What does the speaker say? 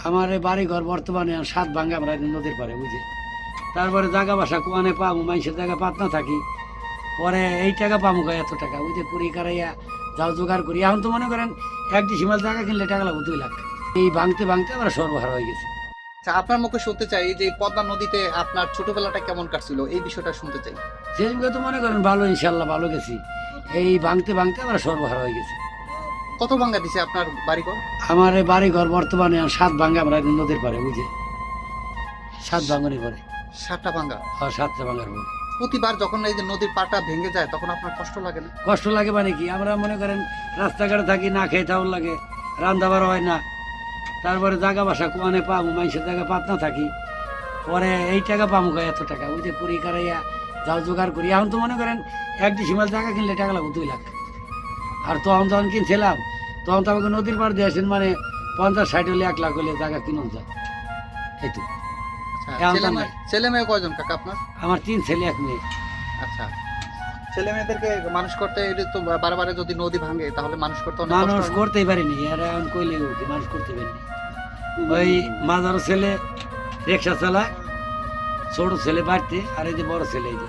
আমার এই বাড়ি ঘর বর্তমানে 7 ভাঙ্গা আমরা নদীর পারে বুঝে। তারপরে জায়গা বাসা কোয়ানে পাবো, মানুষের জায়গা পাতনা থাকি, পরে এই টাকা পাবো এত টাকা ওই যে কুড়ি কারাইয়া যাও জোগাড় করি। এখন তো মনে করেন 1 ডিসিমাল জায়গা কিনলে টাকা লাগবে 2 লাখ। এই ভাঙতে ভাঙতে আমরা সর্বহারা হয়ে গেছি। আচ্ছা, আপনার মুখে শুনতে চাই যে পদ্মা নদীতে আপনার ছোটবেলাটা কেমন কাটছিল, এই বিষয়টা শুনতে চাই। সেদিনকে তো মনে করেন ভালো, ইনশাল্লাহ ভালো গেছি। এই ভাঙতে ভাঙতে আমরা সর্বহারা হয়ে গেছি। কত ভাঙ্গা দিছে আপনার বাড়িঘর? আমার এই বাড়ি ঘর বর্তমানে 7 ভাঙ্গা আমরা নদীর পারে বুঝে। 7 ভাঙনের পরে 7টা ভাঙ্গা। 7টা ভাঙার পরে প্রতিবার যখন এই যে নদীর পাটা ভেঙে যায় তখন আপনার কষ্ট লাগে না? কষ্ট লাগে মানে কি, আমরা মনে করেন রাস্তাঘাটে থাকি, না খেয়ে তাও লাগে, রান্না বাড়া হয় না, তারপরে জায়গা বাসা কোয়ানে পাবো, মানুষের জায়গা পাতনা থাকি, পরে এই টাকা পাবো এত টাকা ওই যে কুড়ি কারাইয়া যাও জোগাড় করি। এখন তো মনে করেন 1 ডিসিমাল জায়গা কিনলে টাকা লাগবে 2 লাখ। আর তখন কিনছিলাম, তখন তো আমাকে নদীর পাড় দিয়েছেন, মানে 50-60 হলে 1 লাখ হলে জায়গা কিনুন যায়। এই তো আচ্ছা, এখন তো নাই। ছেলে মেয়ে কয়জন কাকা আপনার? আমার 3 ছেলে 1 মেয়ে। আচ্ছা, ছেলে মেয়েদেরকে মানুষ করতে এটা তো বারে যদি নদী ভাঙে তাহলে মানুষ করতে অনেক কষ্ট মানুষ হয় না? করতেই পারিনি, আর এখন কইলে উঠি মানুষ করতে পারিনি। ওই মাজার ছেলে রিক্সা চালায়, ছোট ছেলে বাড়তে, আর এই যে বড় ছেলে এই যে